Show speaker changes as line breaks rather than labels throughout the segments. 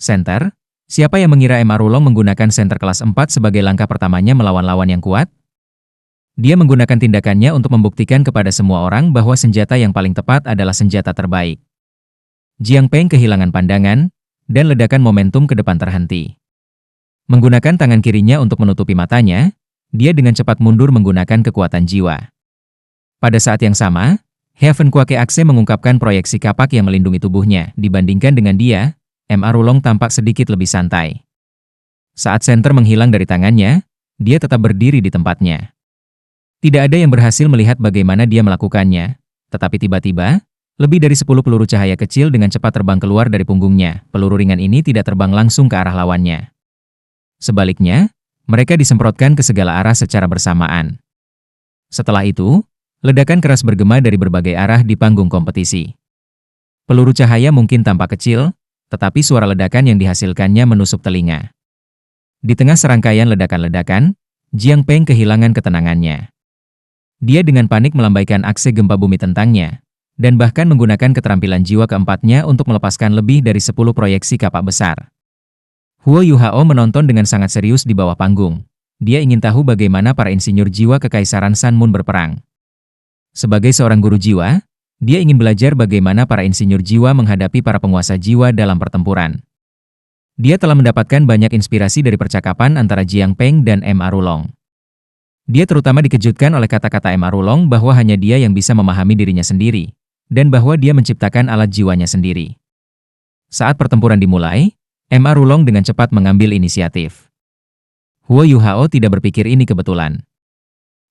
Senter, siapa yang mengira M. Arulong menggunakan senter kelas 4 sebagai langkah pertamanya melawan lawan yang kuat? Dia menggunakan tindakannya untuk membuktikan kepada semua orang bahwa senjata yang paling tepat adalah senjata terbaik. Jiang Peng kehilangan pandangan, dan ledakan momentum ke depan terhenti. Menggunakan tangan kirinya untuk menutupi matanya, dia dengan cepat mundur menggunakan kekuatan jiwa. Pada saat yang sama, Heaven Kwake Akse mengungkapkan proyeksi kapak yang melindungi tubuhnya. Dibandingkan dengan dia, M. Arulong tampak sedikit lebih santai. Saat senter menghilang dari tangannya, dia tetap berdiri di tempatnya. Tidak ada yang berhasil melihat bagaimana dia melakukannya, tetapi tiba-tiba, lebih dari 10 peluru cahaya kecil dengan cepat terbang keluar dari punggungnya. Peluru ringan ini tidak terbang langsung ke arah lawannya. Sebaliknya, mereka disemprotkan ke segala arah secara bersamaan. Setelah itu, ledakan keras bergema dari berbagai arah di panggung kompetisi. Peluru cahaya mungkin tampak kecil, tetapi suara ledakan yang dihasilkannya menusuk telinga. Di tengah serangkaian ledakan-ledakan, Jiang Peng kehilangan ketenangannya. Dia dengan panik melambaikan akse gempa bumi tentangnya, dan bahkan menggunakan keterampilan jiwa keempatnya untuk melepaskan lebih dari 10 proyeksi kapak besar. Huo Yuhao menonton dengan sangat serius di bawah panggung. Dia ingin tahu bagaimana para insinyur jiwa Kekaisaran Sun Moon berperang. Sebagai seorang guru jiwa, dia ingin belajar bagaimana para insinyur jiwa menghadapi para penguasa jiwa dalam pertempuran. Dia telah mendapatkan banyak inspirasi dari percakapan antara Jiang Peng dan M. Arulong. Dia terutama dikejutkan oleh kata-kata M. Arulong bahwa hanya dia yang bisa memahami dirinya sendiri, dan bahwa dia menciptakan alat jiwanya sendiri. Saat pertempuran dimulai, M. Arulong dengan cepat mengambil inisiatif. Huo Yuhao tidak berpikir ini kebetulan.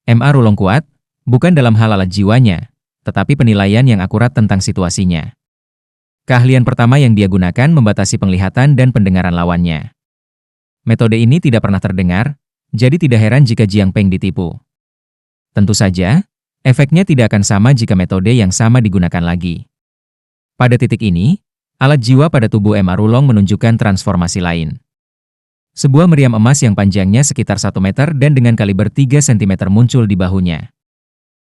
M. Arulong kuat, bukan dalam hal alat jiwanya, tetapi penilaian yang akurat tentang situasinya. Keahlian pertama yang dia gunakan membatasi penglihatan dan pendengaran lawannya. Metode ini tidak pernah terdengar, jadi tidak heran jika Jiang Peng ditipu. Tentu saja, efeknya tidak akan sama jika metode yang sama digunakan lagi. Pada titik ini, alat jiwa pada tubuh M. Arulong menunjukkan transformasi lain. Sebuah meriam emas yang panjangnya sekitar 1 meter dan dengan kaliber 3 cm muncul di bahunya.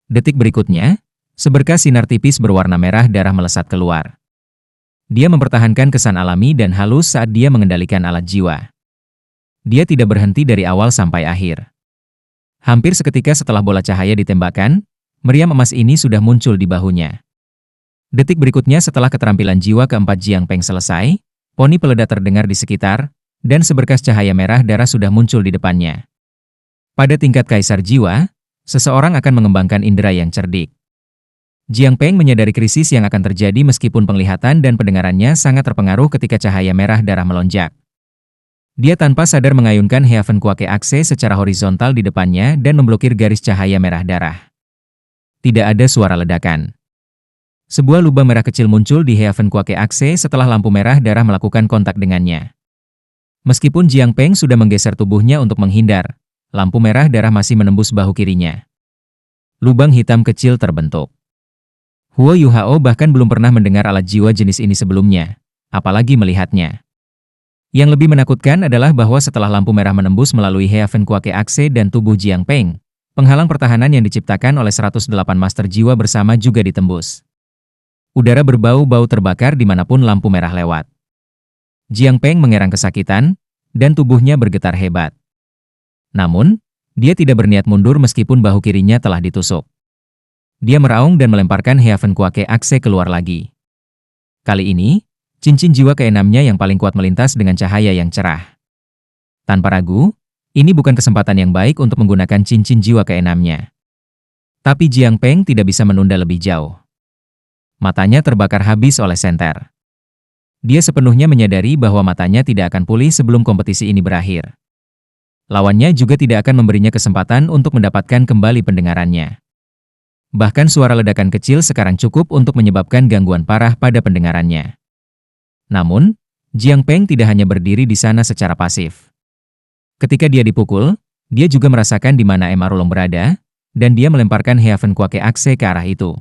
Detik berikutnya, seberkas sinar tipis berwarna merah darah melesat keluar. Dia mempertahankan kesan alami dan halus saat dia mengendalikan alat jiwa. Dia tidak berhenti dari awal sampai akhir. Hampir seketika setelah bola cahaya ditembakkan, meriam emas ini sudah muncul di bahunya. Detik berikutnya setelah keterampilan jiwa keempat Jiang Peng selesai, poni peledak terdengar di sekitar, dan seberkas cahaya merah darah sudah muncul di depannya. Pada tingkat kaisar jiwa, seseorang akan mengembangkan indera yang cerdik. Jiang Peng menyadari krisis yang akan terjadi meskipun penglihatan dan pendengarannya sangat terpengaruh ketika cahaya merah darah melonjak. Dia tanpa sadar mengayunkan Heaven Kwake Akse secara horizontal di depannya dan memblokir garis cahaya merah darah. Tidak ada suara ledakan. Sebuah lubang merah kecil muncul di Heaven Kwake Akse setelah lampu merah darah melakukan kontak dengannya. Meskipun Jiang Peng sudah menggeser tubuhnya untuk menghindar, lampu merah darah masih menembus bahu kirinya. Lubang hitam kecil terbentuk. Huo Yuhao bahkan belum pernah mendengar alat jiwa jenis ini sebelumnya, apalagi melihatnya. Yang lebih menakutkan adalah bahwa setelah lampu merah menembus melalui Heaven Kwake Akse dan tubuh Jiang Peng, penghalang pertahanan yang diciptakan oleh 108 master jiwa bersama juga ditembus. Udara berbau-bau terbakar dimanapun lampu merah lewat. Jiang Peng mengerang kesakitan, dan tubuhnya bergetar hebat. Namun, dia tidak berniat mundur meskipun bahu kirinya telah ditusuk. Dia meraung dan melemparkan Heaven Kwake Akse keluar lagi. Kali ini, cincin jiwa keenamnya yang paling kuat melintas dengan cahaya yang cerah. Tanpa ragu, ini bukan kesempatan yang baik untuk menggunakan cincin jiwa keenamnya. Tapi Jiang Peng tidak bisa menunda lebih jauh. Matanya terbakar habis oleh senter. Dia sepenuhnya menyadari bahwa matanya tidak akan pulih sebelum kompetisi ini berakhir. Lawannya juga tidak akan memberinya kesempatan untuk mendapatkan kembali pendengarannya. Bahkan suara ledakan kecil sekarang cukup untuk menyebabkan gangguan parah pada pendengarannya. Namun, Jiang Peng tidak hanya berdiri di sana secara pasif. Ketika dia dipukul, dia juga merasakan di mana M. Arulong berada, dan dia melemparkan Heaven Kwake Akse ke arah itu.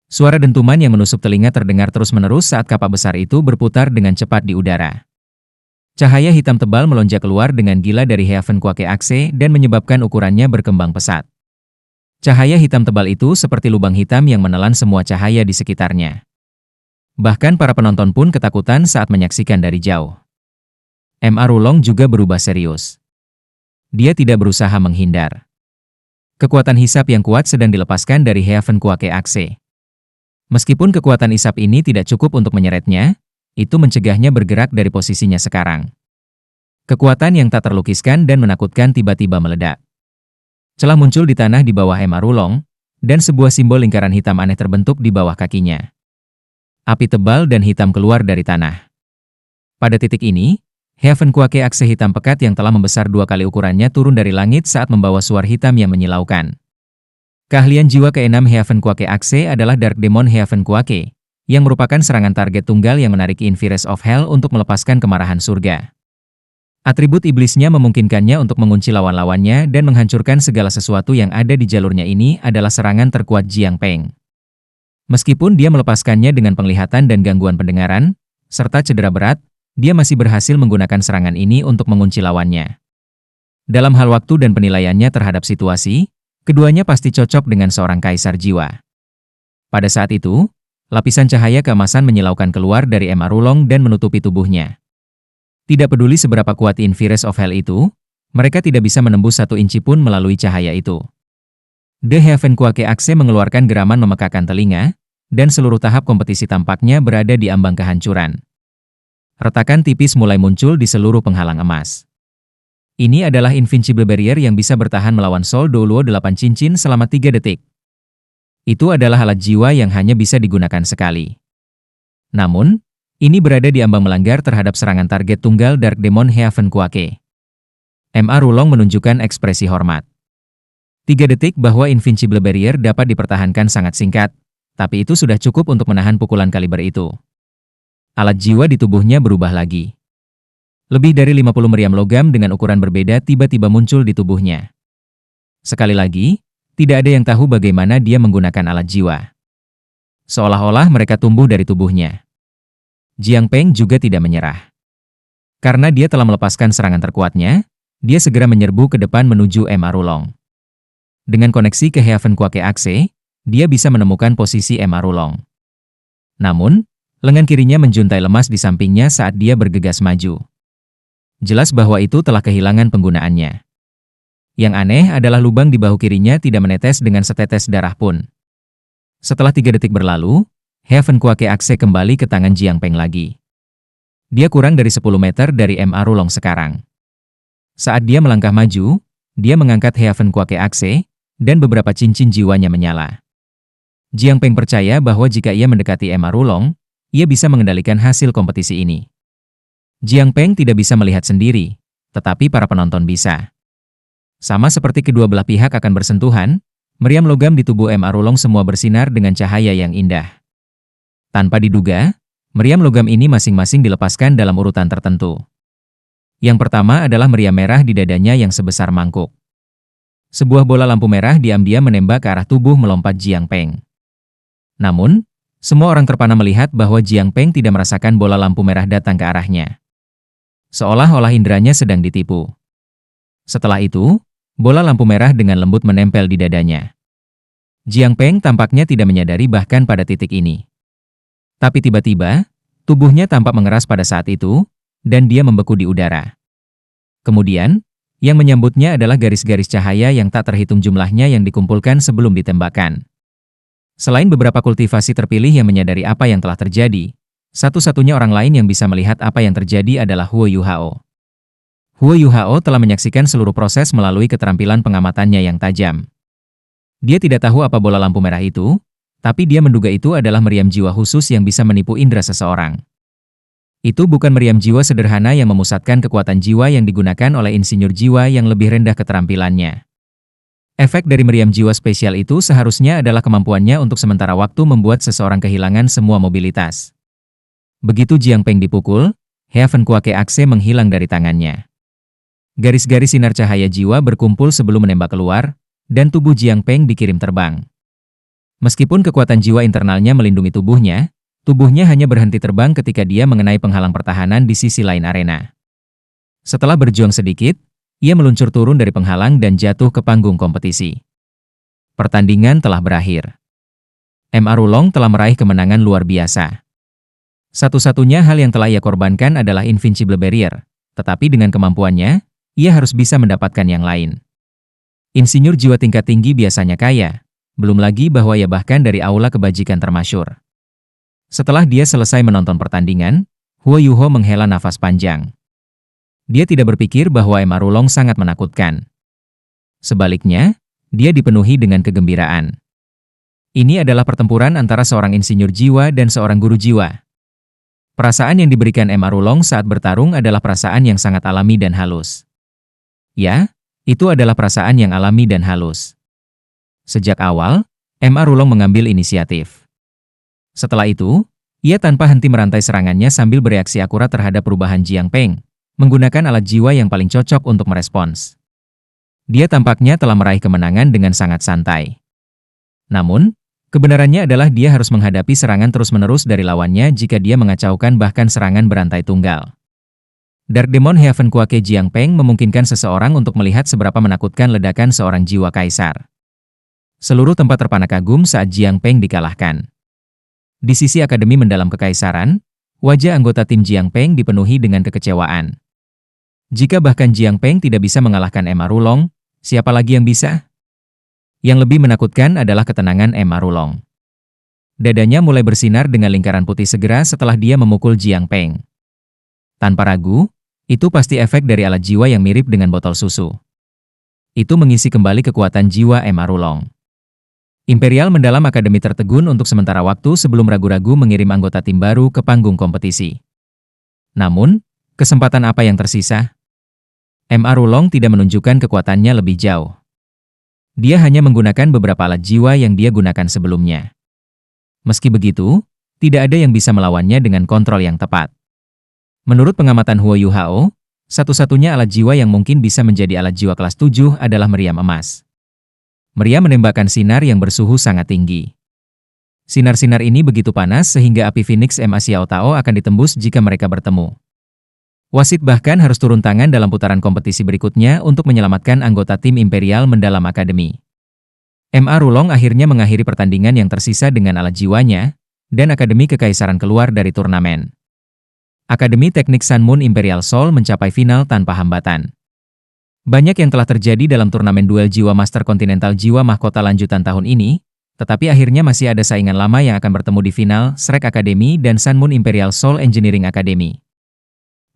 Suara dentuman yang menusuk telinga terdengar terus-menerus saat kapak besar itu berputar dengan cepat di udara. Cahaya hitam tebal melonjak keluar dengan gila dari Heaven Kwake Akse dan menyebabkan ukurannya berkembang pesat. Cahaya hitam tebal itu seperti lubang hitam yang menelan semua cahaya di sekitarnya. Bahkan para penonton pun ketakutan saat menyaksikan dari jauh. MA Rulong juga berubah serius. Dia tidak berusaha menghindar. Kekuatan hisap yang kuat sedang dilepaskan dari Heaven Kwake Axe. Meskipun kekuatan hisap ini tidak cukup untuk menyeretnya, itu mencegahnya bergerak dari posisinya sekarang. Kekuatan yang tak terlukiskan dan menakutkan tiba-tiba meledak. Celah muncul di tanah di bawah MA Rulong, dan sebuah simbol lingkaran hitam aneh terbentuk di bawah kakinya. Api tebal dan hitam keluar dari tanah. Pada titik ini, Heaven Kwake Axe hitam pekat yang telah membesar 2 kali ukurannya turun dari langit saat membawa suar hitam yang menyilaukan. Keahlian jiwa ke-6 Heaven Kwake Axe adalah Dark Demon Heaven Kwake, yang merupakan serangan target tunggal yang menarik Infinite of Hell untuk melepaskan kemarahan surga. Atribut iblisnya memungkinkannya untuk mengunci lawan-lawannya dan menghancurkan segala sesuatu yang ada di jalurnya. Ini adalah serangan terkuat Jiang Peng. Meskipun dia melepaskannya dengan penglihatan dan gangguan pendengaran, serta cedera berat, dia masih berhasil menggunakan serangan ini untuk mengunci lawannya. Dalam hal waktu dan penilaiannya terhadap situasi, keduanya pasti cocok dengan seorang kaisar jiwa. Pada saat itu, lapisan cahaya keemasan menyilaukan keluar dari MA Rulong dan menutupi tubuhnya. Tidak peduli seberapa kuat Infinite of Hell itu, mereka tidak bisa menembus 1 inci pun melalui cahaya itu. The Heaven Kwake Axe mengeluarkan geraman memekakan telinga, dan seluruh tahap kompetisi tampaknya berada di ambang kehancuran. Retakan tipis mulai muncul di seluruh penghalang emas. Ini adalah Invincible Barrier yang bisa bertahan melawan Soul Doluo 8 cincin selama 3 detik. Itu adalah alat jiwa yang hanya bisa digunakan sekali. Namun, ini berada di ambang melanggar terhadap serangan target tunggal Dark Demon Heaven Kwake. MA Rulong menunjukkan ekspresi hormat. 3 detik bahwa Invincible Barrier dapat dipertahankan sangat singkat, tapi itu sudah cukup untuk menahan pukulan kaliber itu. Alat jiwa di tubuhnya berubah lagi. Lebih dari 50 meriam logam dengan ukuran berbeda tiba-tiba muncul di tubuhnya. Sekali lagi, tidak ada yang tahu bagaimana dia menggunakan alat jiwa. Seolah-olah mereka tumbuh dari tubuhnya. Jiang Peng juga tidak menyerah. Karena dia telah melepaskan serangan terkuatnya, dia segera menyerbu ke depan menuju MA Rulong. Dengan koneksi ke Heaven Kwake Axe, dia bisa menemukan posisi MA Rulong. Namun, lengan kirinya menjuntai lemas di sampingnya saat dia bergegas maju. Jelas bahwa itu telah kehilangan penggunaannya. Yang aneh adalah lubang di bahu kirinya tidak menetes dengan setetes darah pun. Setelah 3 detik berlalu, Heaven Kwake Axe kembali ke tangan Jiang Peng lagi. Dia kurang dari 10 meter dari MA Rulong sekarang. Saat dia melangkah maju, dia mengangkat Heaven Kwake Axe, dan beberapa cincin jiwanya menyala. Jiang Peng percaya bahwa jika ia mendekati MA Rulong, ia bisa mengendalikan hasil kompetisi ini. Jiang Peng tidak bisa melihat sendiri, tetapi para penonton bisa. Sama seperti kedua belah pihak akan bersentuhan, meriam logam di tubuh MA Rulong semua bersinar dengan cahaya yang indah. Tanpa diduga, meriam logam ini masing-masing dilepaskan dalam urutan tertentu. Yang pertama adalah meriam merah di dadanya yang sebesar mangkuk. Sebuah bola lampu merah diam-diam menembak ke arah tubuh melompat Jiang Peng. Namun, semua orang terpana melihat bahwa Jiang Peng tidak merasakan bola lampu merah datang ke arahnya. Seolah-olah inderanya sedang ditipu. Setelah itu, bola lampu merah dengan lembut menempel di dadanya. Jiang Peng tampaknya tidak menyadari bahkan pada titik ini. Tapi tiba-tiba, tubuhnya tampak mengeras pada saat itu, dan dia membeku di udara. Kemudian, yang menyambutnya adalah garis-garis cahaya yang tak terhitung jumlahnya yang dikumpulkan sebelum ditembakkan. Selain beberapa kultivasi terpilih yang menyadari apa yang telah terjadi, satu-satunya orang lain yang bisa melihat apa yang terjadi adalah Huo Yuhao. Huo Yuhao telah menyaksikan seluruh proses melalui keterampilan pengamatannya yang tajam. Dia tidak tahu apa bola lampu merah itu, tapi dia menduga itu adalah meriam jiwa khusus yang bisa menipu indera seseorang. Itu bukan meriam jiwa sederhana yang memusatkan kekuatan jiwa yang digunakan oleh insinyur jiwa yang lebih rendah keterampilannya. Efek dari meriam jiwa spesial itu seharusnya adalah kemampuannya untuk sementara waktu membuat seseorang kehilangan semua mobilitas. Begitu Jiang Peng dipukul, Heaven Kwake Axe menghilang dari tangannya. Garis-garis sinar cahaya jiwa berkumpul sebelum menembak keluar, dan tubuh Jiang Peng dikirim terbang. Meskipun kekuatan jiwa internalnya melindungi tubuhnya hanya berhenti terbang ketika dia mengenai penghalang pertahanan di sisi lain arena. Setelah berjuang sedikit, ia meluncur turun dari penghalang dan jatuh ke panggung kompetisi. Pertandingan telah berakhir. MA Rulong telah meraih kemenangan luar biasa. Satu-satunya hal yang telah ia korbankan adalah Invincible Barrier, tetapi dengan kemampuannya, ia harus bisa mendapatkan yang lain. Insinyur jiwa tingkat tinggi biasanya kaya, belum lagi bahwa ia bahkan dari aula kebajikan termasyur. Setelah dia selesai menonton pertandingan, Huo Yuho menghela nafas panjang. Dia tidak berpikir bahwa Emma Rulong sangat menakutkan. Sebaliknya, dia dipenuhi dengan kegembiraan. Ini adalah pertempuran antara seorang insinyur jiwa dan seorang guru jiwa. Perasaan yang diberikan Emma Rulong saat bertarung adalah perasaan yang sangat alami dan halus. Ya, itu adalah perasaan yang alami dan halus. Sejak awal, Emma Rulong mengambil inisiatif. Setelah itu, ia tanpa henti merantai serangannya sambil bereaksi akurat terhadap perubahan Jiang Peng, menggunakan alat jiwa yang paling cocok untuk merespons. Dia tampaknya telah meraih kemenangan dengan sangat santai. Namun, kebenarannya adalah dia harus menghadapi serangan terus-menerus dari lawannya jika dia mengacaukan bahkan serangan berantai tunggal. Dark Demon Heaven Kuake Jiang Peng memungkinkan seseorang untuk melihat seberapa menakutkan ledakan seorang jiwa kaisar. Seluruh tempat terpana kagum saat Jiang Peng dikalahkan. Di sisi Akademi Mendalam Kekaisaran, wajah anggota tim Jiang Peng dipenuhi dengan kekecewaan. Jika bahkan Jiang Peng tidak bisa mengalahkan Emma Rulong, siapa lagi yang bisa? Yang lebih menakutkan adalah ketenangan Emma Rulong. Dadanya mulai bersinar dengan lingkaran putih segera setelah dia memukul Jiang Peng. Tanpa ragu, itu pasti efek dari alat jiwa yang mirip dengan botol susu. Itu mengisi kembali kekuatan jiwa Emma Rulong. Imperial Mendalam Akademi tertegun untuk sementara waktu sebelum ragu-ragu mengirim anggota tim baru ke panggung kompetisi. Namun, kesempatan apa yang tersisa? Emma Rulong tidak menunjukkan kekuatannya lebih jauh. Dia hanya menggunakan beberapa alat jiwa yang dia gunakan sebelumnya. Meski begitu, tidak ada yang bisa melawannya dengan kontrol yang tepat. Menurut pengamatan Huo Yuhao, satu-satunya alat jiwa yang mungkin bisa menjadi alat jiwa kelas 7 adalah meriam emas. Meriam menembakkan sinar yang bersuhu sangat tinggi. Sinar-sinar ini begitu panas sehingga api Phoenix Ma Xiao Tao akan ditembus jika mereka bertemu. Wasit bahkan harus turun tangan dalam putaran kompetisi berikutnya untuk menyelamatkan anggota tim Imperial Mendalam Akademi. Ma Rulong akhirnya mengakhiri pertandingan yang tersisa dengan alat jiwanya, dan Akademi Kekaisaran keluar dari turnamen. Akademi Teknik Sun Moon Imperial Soul mencapai final tanpa hambatan. Banyak yang telah terjadi dalam turnamen duel jiwa Master Kontinental Jiwa Mahkota lanjutan tahun ini, tetapi akhirnya masih ada saingan lama yang akan bertemu di final Shrek Academy dan Sun Moon Imperial Soul Engineering Academy.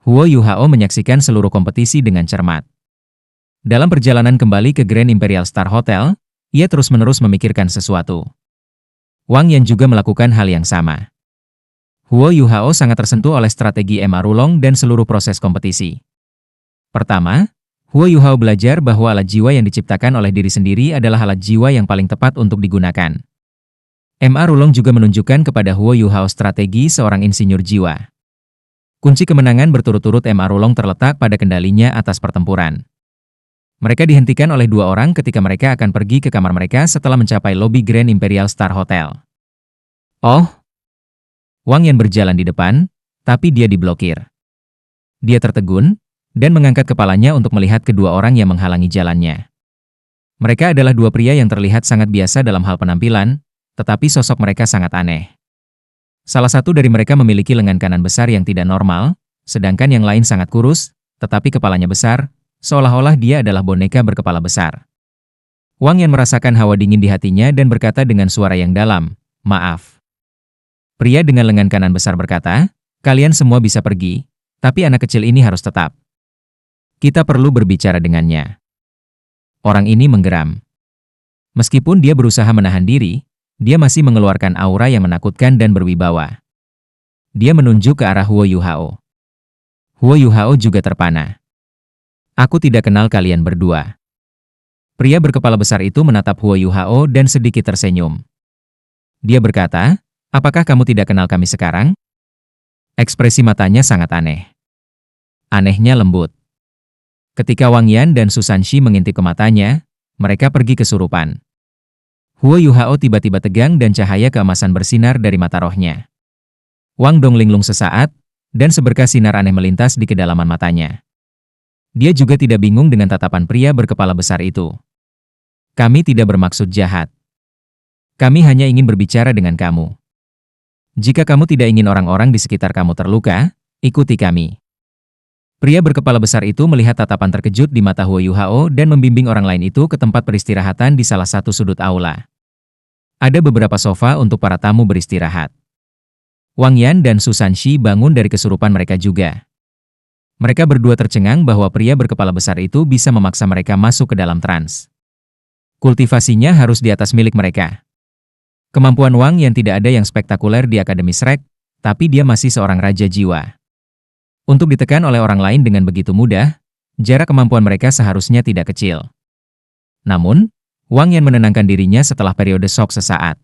Huo Yuhao menyaksikan seluruh kompetisi dengan cermat. Dalam perjalanan kembali ke Grand Imperial Star Hotel, ia terus-menerus memikirkan sesuatu. Wang Yan juga melakukan hal yang sama. Huo Yuhao sangat tersentuh oleh strategi Emma Rulong dan seluruh proses kompetisi. Pertama, Huo Yuhao belajar bahwa alat jiwa yang diciptakan oleh diri sendiri adalah alat jiwa yang paling tepat untuk digunakan. Emma Rulong juga menunjukkan kepada Huo Yuhao strategi seorang insinyur jiwa. Kunci kemenangan berturut-turut Emma Rulong terletak pada kendalinya atas pertempuran. Mereka dihentikan oleh dua orang ketika mereka akan pergi ke kamar mereka setelah mencapai lobi Grand Imperial Star Hotel. Oh! Wang Yan berjalan di depan, tapi dia diblokir. Dia tertegun, dan mengangkat kepalanya untuk melihat kedua orang yang menghalangi jalannya. Mereka adalah dua pria yang terlihat sangat biasa dalam hal penampilan, tetapi sosok mereka sangat aneh. Salah satu dari mereka memiliki lengan kanan besar yang tidak normal, sedangkan yang lain sangat kurus, tetapi kepalanya besar, seolah-olah dia adalah boneka berkepala besar. Wang Yan merasakan hawa dingin di hatinya dan berkata dengan suara yang dalam, "Maaf." Pria dengan lengan kanan besar berkata, "Kalian semua bisa pergi, tapi anak kecil ini harus tetap. Kita perlu berbicara dengannya." Orang ini menggeram. Meskipun dia berusaha menahan diri, dia masih mengeluarkan aura yang menakutkan dan berwibawa. Dia menunjuk ke arah Huo Yuhao. Huo Yuhao juga terpana. "Aku tidak kenal kalian berdua." Pria berkepala besar itu menatap Huo Yuhao dan sedikit tersenyum. Dia berkata, "Apakah kamu tidak kenal kami sekarang?" Ekspresi matanya sangat aneh. Anehnya lembut. Ketika Wang Yan dan Susan Shi mengintip ke matanya, mereka pergi kesurupan. Huo Yuhao tiba-tiba tegang dan cahaya keemasan bersinar dari mata rohnya. Wang Dong linglung sesaat, dan seberkas sinar aneh melintas di kedalaman matanya. Dia juga tidak bingung dengan tatapan pria berkepala besar itu. "Kami tidak bermaksud jahat. Kami hanya ingin berbicara dengan kamu." Jika kamu tidak ingin orang-orang di sekitar kamu terluka, ikuti kami. Pria berkepala besar itu melihat tatapan terkejut di mata Huo Yuhao dan membimbing orang lain itu ke tempat peristirahatan di salah satu sudut aula. Ada beberapa sofa untuk para tamu beristirahat. Wang Yan dan Su Sanxi bangun dari kesurupan mereka juga. Mereka berdua tercengang bahwa pria berkepala besar itu bisa memaksa mereka masuk ke dalam trans. Kultivasinya harus di atas milik mereka. Kemampuan Wang Yan tidak ada yang spektakuler di Akademi Shrek, tapi dia masih seorang raja jiwa. Untuk ditekan oleh orang lain dengan begitu mudah, jarak kemampuan mereka seharusnya tidak kecil. Namun, Wang Yan menenangkan dirinya setelah periode shock sesaat.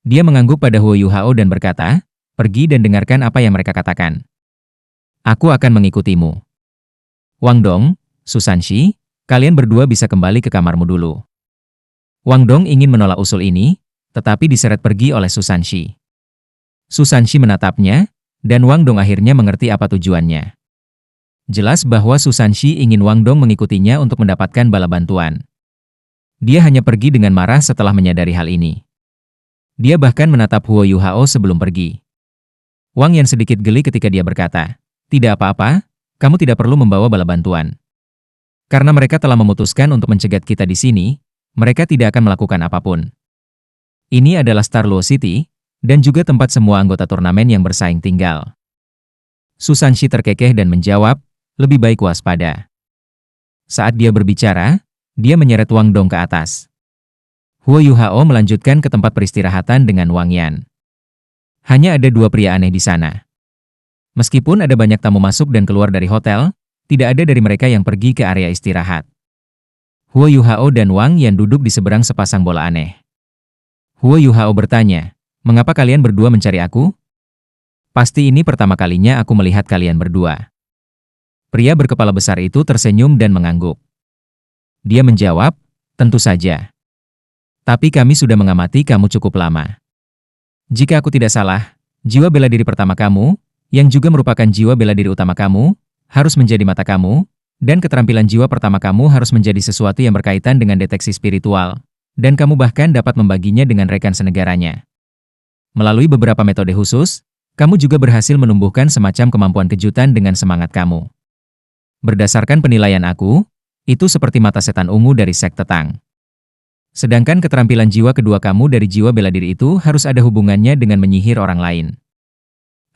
Dia mengangguk pada Huo Yuhao dan berkata, "Pergi dan dengarkan apa yang mereka katakan. Aku akan mengikutimu. Wang Dong, Su Sanxi, kalian berdua bisa kembali ke kamarmu dulu." Wang Dong ingin menolak usul ini, tetapi diseret pergi oleh Su Sanxi. Su Sanxi menatapnya, dan Wang Dong akhirnya mengerti apa tujuannya. Jelas bahwa Su Sanxi ingin Wang Dong mengikutinya untuk mendapatkan bala bantuan. Dia hanya pergi dengan marah setelah menyadari hal ini. Dia bahkan menatap Huo Yuhao sebelum pergi. Wang Yan sedikit geli ketika dia berkata, "Tidak apa-apa, kamu tidak perlu membawa bala bantuan. Karena mereka telah memutuskan untuk mencegat kita di sini, mereka tidak akan melakukan apapun. Ini adalah Star Luo City, dan juga tempat semua anggota turnamen yang bersaing tinggal." Su Sanxi terkekeh dan menjawab, "Lebih baik waspada." Saat dia berbicara, dia menyeret Wang Dong ke atas. Huo Yuhao melanjutkan ke tempat peristirahatan dengan Wang Yan. Hanya ada dua pria aneh di sana. Meskipun ada banyak tamu masuk dan keluar dari hotel, tidak ada dari mereka yang pergi ke area istirahat. Huo Yuhao dan Wang Yan duduk di seberang sepasang bola aneh. Huo Yuhao bertanya, "Mengapa kalian berdua mencari aku?" "Pasti ini pertama kalinya aku melihat kalian berdua." Pria berkepala besar itu tersenyum dan mengangguk. Dia menjawab, "Tentu saja. Tapi kami sudah mengamati kamu cukup lama. Jika aku tidak salah, jiwa bela diri pertama kamu, yang juga merupakan jiwa bela diri utama kamu, harus menjadi mata kamu, dan keterampilan jiwa pertama kamu harus menjadi sesuatu yang berkaitan dengan deteksi spiritual, dan kamu bahkan dapat membaginya dengan rekan senegaranya. Melalui beberapa metode khusus, kamu juga berhasil menumbuhkan semacam kemampuan kejutan dengan semangat kamu. Berdasarkan penilaian aku, itu seperti mata setan ungu dari sekte Tang. Sedangkan keterampilan jiwa kedua kamu dari jiwa bela diri itu harus ada hubungannya dengan menyihir orang lain.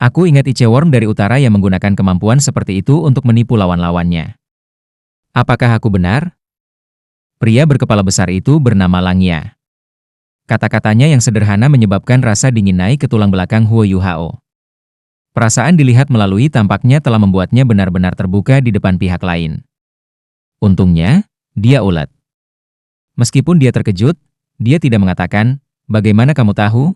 Aku ingat Icheworm dari utara yang menggunakan kemampuan seperti itu untuk menipu lawan-lawannya. Apakah aku benar?" Pria berkepala besar itu bernama Langya. Kata-katanya yang sederhana menyebabkan rasa dingin naik ke tulang belakang Huo Yuhao. Perasaan dilihat melalui tampaknya telah membuatnya benar-benar terbuka di depan pihak lain. Untungnya, dia ulet. Meskipun dia terkejut, dia tidak mengatakan, "Bagaimana kamu tahu?"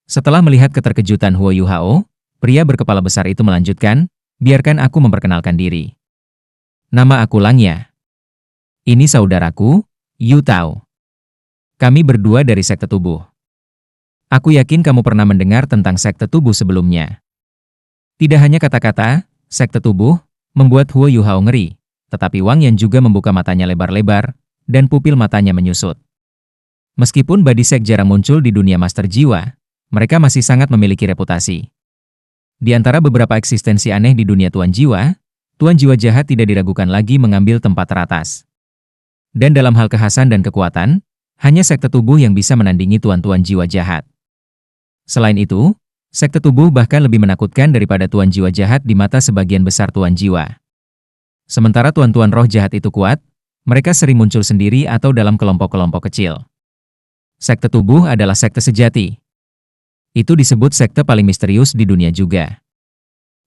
Setelah melihat keterkejutan Huo Yuhao, pria berkepala besar itu melanjutkan, "Biarkan aku memperkenalkan diri. Nama aku Langya. Ini saudaraku, Yu Tao. Kami berdua dari sekte tubuh. Aku yakin kamu pernah mendengar tentang sekte tubuh sebelumnya." Tidak hanya kata-kata, sekte tubuh, membuat Huo Yuhao ngeri, tetapi Wang Yan juga membuka matanya lebar-lebar, dan pupil matanya menyusut. Meskipun Body Sect jarang muncul di dunia master jiwa, mereka masih sangat memiliki reputasi. Di antara beberapa eksistensi aneh di dunia Tuan Jiwa jahat tidak diragukan lagi mengambil tempat teratas. Dan dalam hal kekhasan dan kekuatan, hanya sekte tubuh yang bisa menandingi tuan-tuan jiwa jahat. Selain itu, sekte tubuh bahkan lebih menakutkan daripada tuan jiwa jahat di mata sebagian besar tuan jiwa. Sementara tuan-tuan roh jahat itu kuat, mereka sering muncul sendiri atau dalam kelompok-kelompok kecil. Sekte tubuh adalah sekte sejati. Itu disebut sekte paling misterius di dunia juga.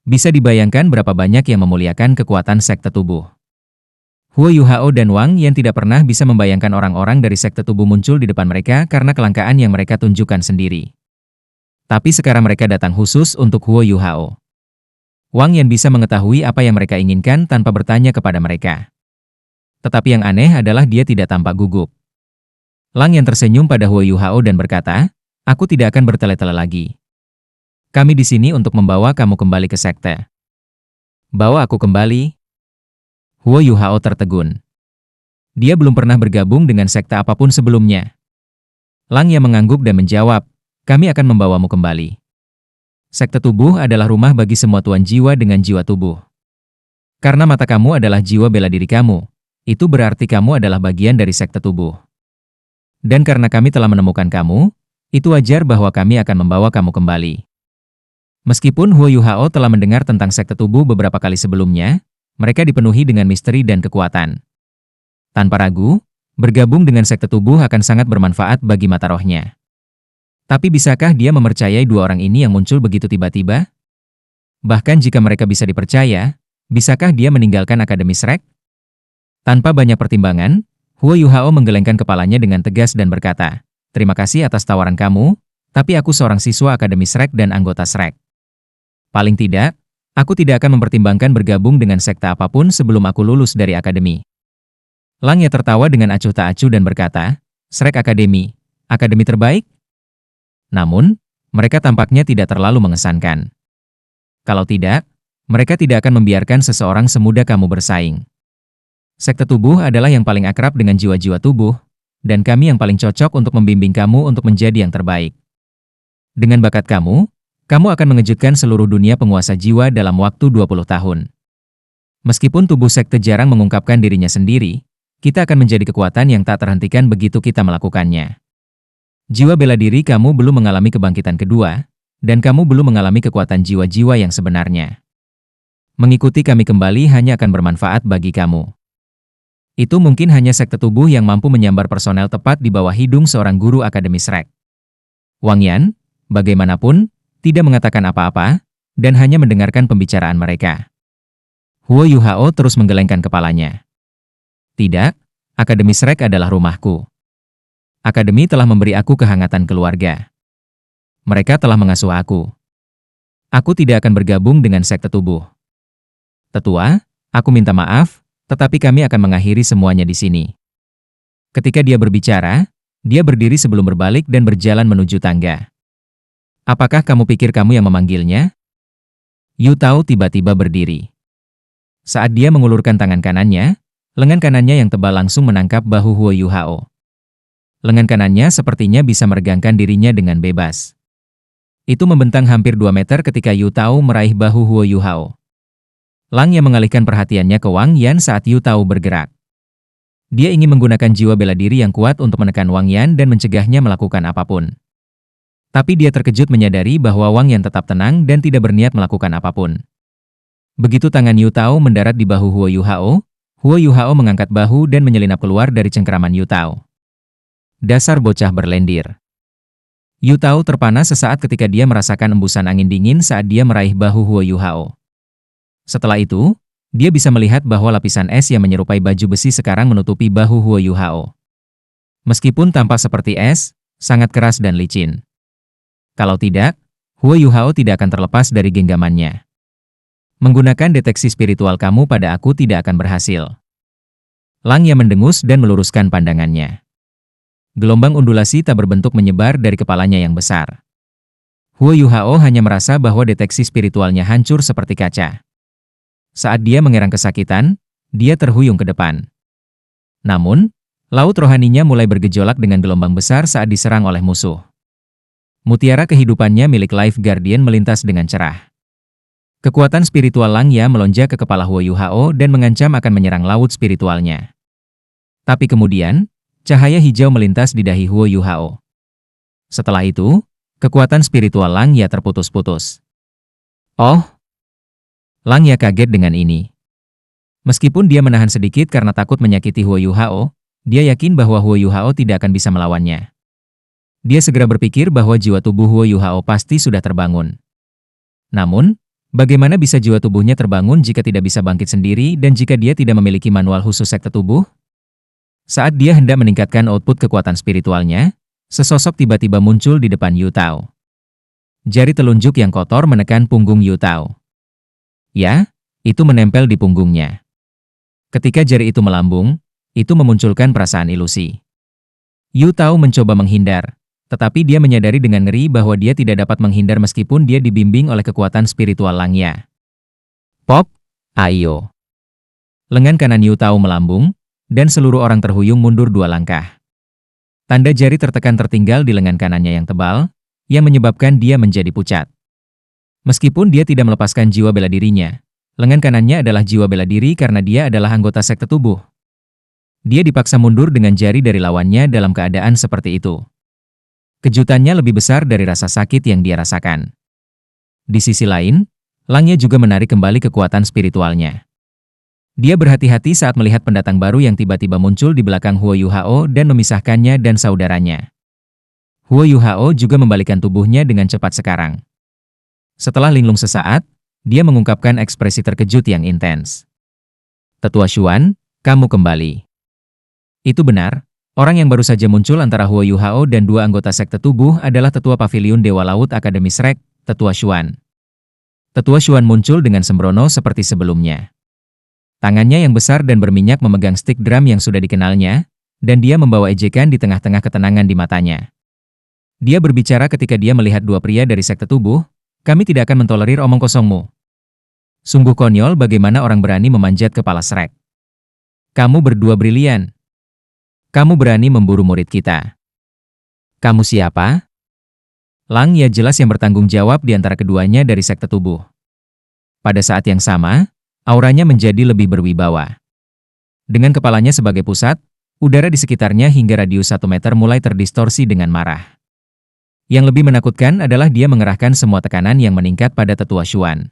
Bisa dibayangkan berapa banyak yang memuliakan kekuatan sekte tubuh. Huo Yuhao dan Wang Yan tidak pernah bisa membayangkan orang-orang dari sekte tubuh muncul di depan mereka karena kelangkaan yang mereka tunjukkan sendiri. Tapi sekarang mereka datang khusus untuk Huo Yuhao. Wang Yan bisa mengetahui apa yang mereka inginkan tanpa bertanya kepada mereka. Tetapi yang aneh adalah dia tidak tampak gugup. Lang Yan tersenyum pada Huo Yuhao dan berkata, "Aku tidak akan bertele-tele lagi. Kami di sini untuk membawa kamu kembali ke sekte." "Bawa aku kembali?" Huo Yuhao tertegun. Dia belum pernah bergabung dengan sekte apapun sebelumnya. Lang Yan mengangguk dan menjawab, Kami akan membawamu kembali. Sekte tubuh adalah rumah bagi semua tuan jiwa dengan jiwa tubuh. Karena mata kamu adalah jiwa bela diri kamu, itu berarti kamu adalah bagian dari sekte tubuh. Dan karena kami telah menemukan kamu, itu wajar bahwa kami akan membawa kamu kembali. Meskipun Huo Yuhao telah mendengar tentang sekte tubuh beberapa kali sebelumnya, mereka dipenuhi dengan misteri dan kekuatan. Tanpa ragu, bergabung dengan sekte tubuh akan sangat bermanfaat bagi mata rohnya. Tapi bisakah dia mempercayai dua orang ini yang muncul begitu tiba-tiba? Bahkan jika mereka bisa dipercaya, bisakah dia meninggalkan Akademi Shrek? Tanpa banyak pertimbangan, Huo Yuhao menggelengkan kepalanya dengan tegas dan berkata, "Terima kasih atas tawaran kamu, tapi aku seorang siswa Akademi Shrek dan anggota Shrek. Paling tidak, aku tidak akan mempertimbangkan bergabung dengan sekte apapun sebelum aku lulus dari akademi." Langya tertawa dengan acuh tak acuh dan berkata, "Shrek Academy, akademi terbaik?" Namun, mereka tampaknya tidak terlalu mengesankan. Kalau tidak, mereka tidak akan membiarkan seseorang semudah kamu bersaing. Sekte tubuh adalah yang paling akrab dengan jiwa-jiwa tubuh, dan kami yang paling cocok untuk membimbing kamu untuk menjadi yang terbaik. Dengan bakat kamu akan mengejutkan seluruh dunia penguasa jiwa dalam waktu 20 tahun. Meskipun tubuh sekte jarang mengungkapkan dirinya sendiri, kita akan menjadi kekuatan yang tak terhentikan begitu kita melakukannya. Jiwa bela diri kamu belum mengalami kebangkitan kedua, dan kamu belum mengalami kekuatan jiwa-jiwa yang sebenarnya. Mengikuti kami kembali hanya akan bermanfaat bagi kamu. Itu mungkin hanya sekte tubuh yang mampu menyambar personel tepat di bawah hidung seorang guru Akademi Shrek. Wang Yan, bagaimanapun, tidak mengatakan apa-apa, dan hanya mendengarkan pembicaraan mereka. Huo Yuhao terus menggelengkan kepalanya. "Tidak, Akademi Shrek adalah rumahku. Akademi telah memberi aku kehangatan keluarga. Mereka telah mengasuh aku. Aku tidak akan bergabung dengan sekte tubuh. Tetua, aku minta maaf, tetapi kami akan mengakhiri semuanya di sini." Ketika dia berbicara, dia berdiri sebelum berbalik dan berjalan menuju tangga. "Apakah kamu pikir kamu yang memanggilnya?" Yu Tao tiba-tiba berdiri. Saat dia mengulurkan tangan kanannya, lengan kanannya yang tebal langsung menangkap bahu Huo Yuhao. Lengan kanannya sepertinya bisa meregangkan dirinya dengan bebas. Itu membentang hampir 2 meter ketika Yu Tao meraih bahu Huo Yuhao. Langya mengalihkan perhatiannya ke Wang Yan saat Yu Tao bergerak. Dia ingin menggunakan jiwa bela diri yang kuat untuk menekan Wang Yan dan mencegahnya melakukan apapun. Tapi dia terkejut menyadari bahwa Wang Yan tetap tenang dan tidak berniat melakukan apapun. Begitu tangan Yu Tao mendarat di bahu Huo Yuhao mengangkat bahu dan menyelinap keluar dari cengkeraman Yu Tao. Dasar bocah berlendir. Yu Tao terpana sesaat ketika dia merasakan embusan angin dingin saat dia meraih bahu Huo Yuhao. Setelah itu, dia bisa melihat bahwa lapisan es yang menyerupai baju besi sekarang menutupi bahu Huo Yuhao. Meskipun tampak seperti es, sangat keras dan licin. Kalau tidak, Huo Yuhao tidak akan terlepas dari genggamannya. "Menggunakan deteksi spiritual kamu pada aku tidak akan berhasil." Langya mendengus dan meluruskan pandangannya. Gelombang undulasi tak berbentuk menyebar dari kepalanya yang besar. Huo Yuhao hanya merasa bahwa deteksi spiritualnya hancur seperti kaca. Saat dia mengerang kesakitan, dia terhuyung ke depan. Namun, laut rohaninya mulai bergejolak dengan gelombang besar saat diserang oleh musuh. Mutiara kehidupannya milik Life Guardian melintas dengan cerah. Kekuatan spiritual Langya melonjak ke kepala Huo Yuhao dan mengancam akan menyerang laut spiritualnya. Tapi kemudian, cahaya hijau melintas di dahi Huo Yuhao. Setelah itu, kekuatan spiritual Langya terputus-putus. "Oh!" Langya kaget dengan ini. Meskipun dia menahan sedikit karena takut menyakiti Huo Yuhao, dia yakin bahwa Huo Yuhao tidak akan bisa melawannya. Dia segera berpikir bahwa jiwa tubuh Huo Yuhao pasti sudah terbangun. Namun, bagaimana bisa jiwa tubuhnya terbangun jika tidak bisa bangkit sendiri dan jika dia tidak memiliki manual khusus sekte tubuh? Saat dia hendak meningkatkan output kekuatan spiritualnya, sesosok tiba-tiba muncul di depan Yu Tao. Jari telunjuk yang kotor menekan punggung Yu Tao. Ya, itu menempel di punggungnya. Ketika jari itu melambung, itu memunculkan perasaan ilusi. Yu Tao mencoba menghindar, tetapi dia menyadari dengan ngeri bahwa dia tidak dapat menghindar meskipun dia dibimbing oleh kekuatan spiritual Langya. Pop, ayo. Lengan kanan Yu Tao melambung, dan seluruh orang terhuyung mundur 2 langkah. Tanda jari tertekan tertinggal di lengan kanannya yang tebal, yang menyebabkan dia menjadi pucat. Meskipun dia tidak melepaskan jiwa bela dirinya, lengan kanannya adalah jiwa bela diri karena dia adalah anggota sekte tubuh. Dia dipaksa mundur dengan jari dari lawannya dalam keadaan seperti itu. Kejutannya lebih besar dari rasa sakit yang dia rasakan. Di sisi lain, Langya juga menarik kembali kekuatan spiritualnya. Dia berhati-hati saat melihat pendatang baru yang tiba-tiba muncul di belakang Huo Yuhao dan memisahkannya dan saudaranya. Huo Yuhao juga membalikan tubuhnya dengan cepat sekarang. Setelah linglung sesaat, dia mengungkapkan ekspresi terkejut yang intens. Tetua Xuan, kamu kembali. Itu benar, orang yang baru saja muncul antara Huo Yuhao dan dua anggota sekte tubuh adalah Tetua Paviliun Dewa Laut Akademi Shrek, Tetua Xuan. Tetua Xuan muncul dengan sembrono seperti sebelumnya. Tangannya yang besar dan berminyak memegang stick drum yang sudah dikenalnya, dan dia membawa ejekan di tengah-tengah ketenangan di matanya. Dia berbicara ketika dia melihat dua pria dari sekte tubuh, kami tidak akan mentolerir omong kosongmu. Sungguh konyol bagaimana orang berani memanjat kepala Shrek. Kamu berdua brilian. Kamu berani memburu murid kita. Kamu siapa? Langya jelas yang bertanggung jawab di antara keduanya dari sekte tubuh. Pada saat yang sama, auranya menjadi lebih berwibawa. Dengan kepalanya sebagai pusat, udara di sekitarnya hingga radius 1 meter mulai terdistorsi dengan marah. Yang lebih menakutkan adalah dia mengerahkan semua tekanan yang meningkat pada Tetua Xuan.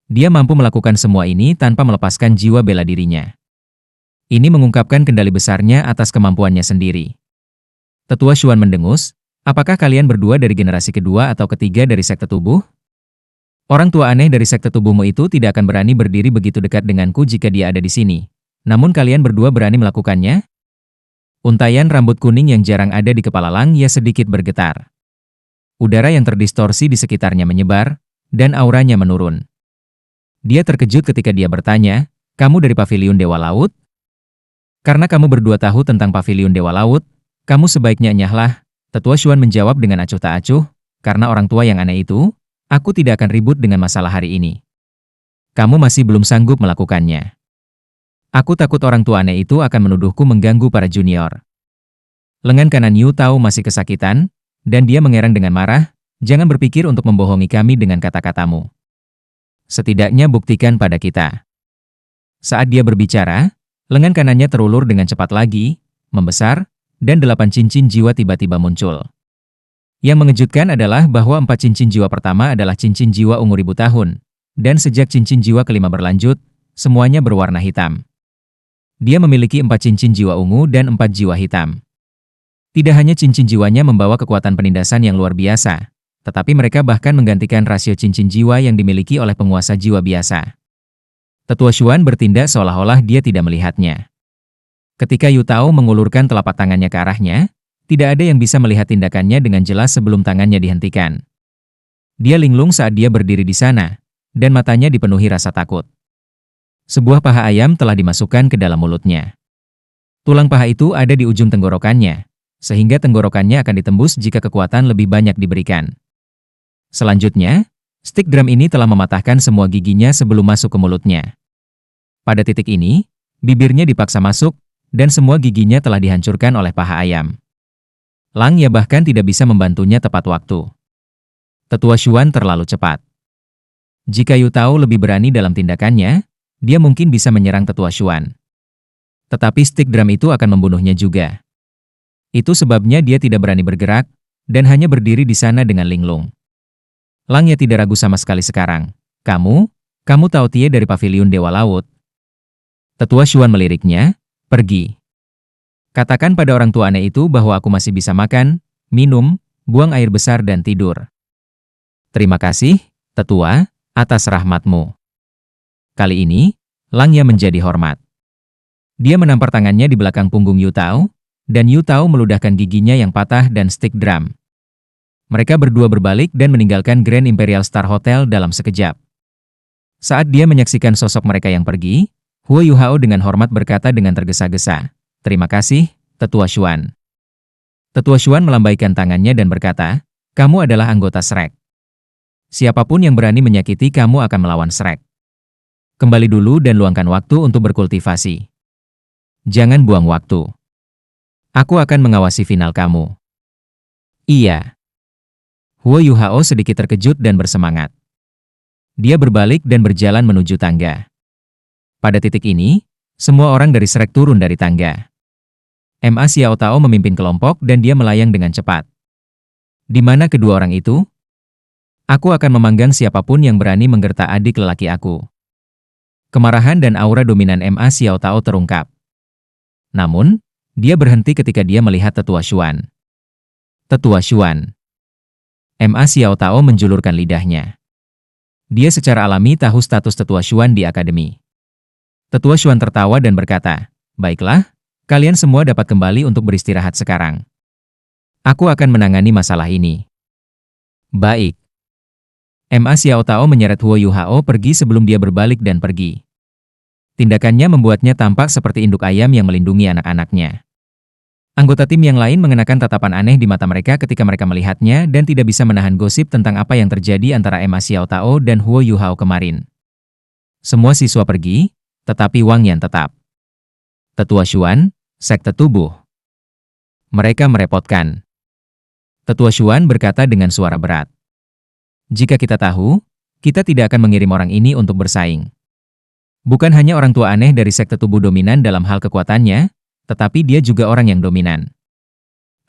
Dia mampu melakukan semua ini tanpa melepaskan jiwa bela dirinya. Ini mengungkapkan kendali besarnya atas kemampuannya sendiri. Tetua Xuan mendengus, apakah kalian berdua dari generasi kedua atau ketiga dari sekte tubuh? Orang tua aneh dari sekte tubuhmu itu tidak akan berani berdiri begitu dekat denganku jika dia ada di sini. Namun kalian berdua berani melakukannya? Untaian rambut kuning yang jarang ada di kepala Langya sedikit bergetar. Udara yang terdistorsi di sekitarnya menyebar, dan auranya menurun. Dia terkejut ketika dia bertanya, kamu dari Paviliun Dewa Laut? Karena kamu berdua tahu tentang Paviliun Dewa Laut, kamu sebaiknya enyahlah. Tetua Xuan menjawab dengan acuh tak acuh, karena orang tua yang aneh itu, aku tidak akan ribut dengan masalah hari ini. Kamu masih belum sanggup melakukannya. Aku takut orang tua aneh itu akan menuduhku mengganggu para junior. Lengan kanan Yu Tao masih kesakitan, dan dia mengerang dengan marah, jangan berpikir untuk membohongi kami dengan kata-katamu. Setidaknya buktikan pada kita. Saat dia berbicara, lengan kanannya terulur dengan cepat lagi, membesar, dan 8 cincin jiwa tiba-tiba muncul. Yang mengejutkan adalah bahwa 4 cincin jiwa pertama adalah cincin jiwa ungu 1000 tahun, dan sejak cincin jiwa kelima berlanjut, semuanya berwarna hitam. Dia memiliki 4 cincin jiwa ungu dan 4 jiwa hitam. Tidak hanya cincin jiwanya membawa kekuatan penindasan yang luar biasa, tetapi mereka bahkan menggantikan rasio cincin jiwa yang dimiliki oleh penguasa jiwa biasa. Tetua Xuan bertindak seolah-olah dia tidak melihatnya. Ketika Yu Tao mengulurkan telapak tangannya ke arahnya, tidak ada yang bisa melihat tindakannya dengan jelas sebelum tangannya dihentikan. Dia linglung saat dia berdiri di sana, dan matanya dipenuhi rasa takut. Sebuah paha ayam telah dimasukkan ke dalam mulutnya. Tulang paha itu ada di ujung tenggorokannya, sehingga tenggorokannya akan ditembus jika kekuatan lebih banyak diberikan. Selanjutnya, stick drum ini telah mematahkan semua giginya sebelum masuk ke mulutnya. Pada titik ini, bibirnya dipaksa masuk, dan semua giginya telah dihancurkan oleh paha ayam. Langya bahkan tidak bisa membantunya tepat waktu. Tetua Xuan terlalu cepat. Jika Yu Tao lebih berani dalam tindakannya, dia mungkin bisa menyerang Tetua Xuan. Tetapi stick drum itu akan membunuhnya juga. Itu sebabnya dia tidak berani bergerak, dan hanya berdiri di sana dengan linglung. Langya tidak ragu sama sekali sekarang. Kamu tahu Tie dari Paviliun Dewa Laut. Tetua Xuan meliriknya, pergi. Katakan pada orang tua aneh itu bahwa aku masih bisa makan, minum, buang air besar dan tidur. Terima kasih, Tetua, atas rahmatmu. Kali ini, Langya menjadi hormat. Dia menampar tangannya di belakang punggung Yu Tao, dan Yu Tao meludahkan giginya yang patah dan stick drum. Mereka berdua berbalik dan meninggalkan Grand Imperial Star Hotel dalam sekejap. Saat dia menyaksikan sosok mereka yang pergi, Huo Yuhao dengan hormat berkata dengan tergesa-gesa, terima kasih, Tetua Xuan. Tetua Xuan melambaikan tangannya dan berkata, kamu adalah anggota Shrek. Siapapun yang berani menyakiti kamu akan melawan Shrek. Kembali dulu dan luangkan waktu untuk berkultivasi. Jangan buang waktu. Aku akan mengawasi final kamu. Iya. Huo Yuhao sedikit terkejut dan bersemangat. Dia berbalik dan berjalan menuju tangga. Pada titik ini, semua orang dari Shrek turun dari tangga. Ma Xiao Tao memimpin kelompok dan dia melayang dengan cepat. Di mana kedua orang itu? Aku akan memanggang siapapun yang berani menggertak adik lelaki aku. Kemarahan dan aura dominan Ma Xiao Tao terungkap. Namun, dia berhenti ketika dia melihat Tetua Xuan. Tetua Xuan. Ma Xiao Tao menjulurkan lidahnya. Dia secara alami tahu status Tetua Xuan di akademi. Tetua Xuan tertawa dan berkata, "Baiklah, kalian semua dapat kembali untuk beristirahat sekarang. Aku akan menangani masalah ini." Baik. Ma Xiao Tao menyeret Huo Yuhao pergi sebelum dia berbalik dan pergi. Tindakannya membuatnya tampak seperti induk ayam yang melindungi anak-anaknya. Anggota tim yang lain mengenakan tatapan aneh di mata mereka ketika mereka melihatnya dan tidak bisa menahan gosip tentang apa yang terjadi antara Ma Xiao Tao dan Huo Yuhao kemarin. Semua siswa pergi, tetapi Wang Yan tetap. Tetua Xuan, sekte tubuh. Mereka merepotkan. Tetua Xuan berkata dengan suara berat. Jika kita tahu, kita tidak akan mengirim orang ini untuk bersaing. Bukan hanya orang tua aneh dari sekte tubuh dominan dalam hal kekuatannya, tetapi dia juga orang yang dominan.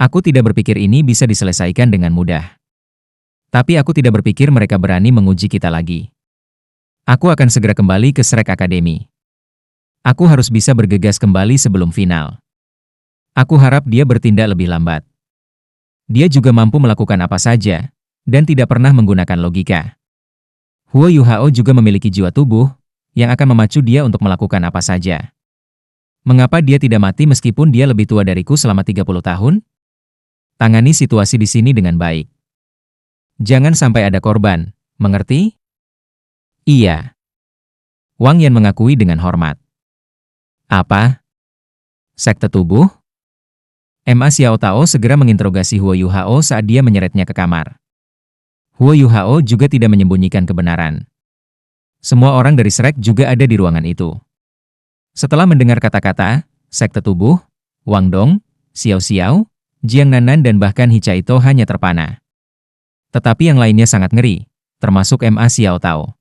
Aku tidak berpikir ini bisa diselesaikan dengan mudah. Tapi aku tidak berpikir mereka berani menguji kita lagi. Aku akan segera kembali ke Shrek Academy. Aku harus bisa bergegas kembali sebelum final. Aku harap dia bertindak lebih lambat. Dia juga mampu melakukan apa saja, dan tidak pernah menggunakan logika. Huo Yuhao juga memiliki jiwa tubuh, yang akan memacu dia untuk melakukan apa saja. Mengapa dia tidak mati meskipun dia lebih tua dariku selama 30 tahun? Tangani situasi di sini dengan baik. Jangan sampai ada korban, mengerti? Iya. Wang Yan mengakui dengan hormat. Apa? Sekte tubuh? Ma Xiao Tao segera menginterogasi Huo Yuhao saat dia menyeretnya ke kamar. Huo Yuhao juga tidak menyembunyikan kebenaran. Semua orang dari Shrek juga ada di ruangan itu. Setelah mendengar kata-kata, sekte tubuh, Wang Dong, Xiao Xiao, Jiang Nanan dan bahkan Hicaito hanya terpana. Tetapi yang lainnya sangat ngeri, termasuk Ma Xiao Tao.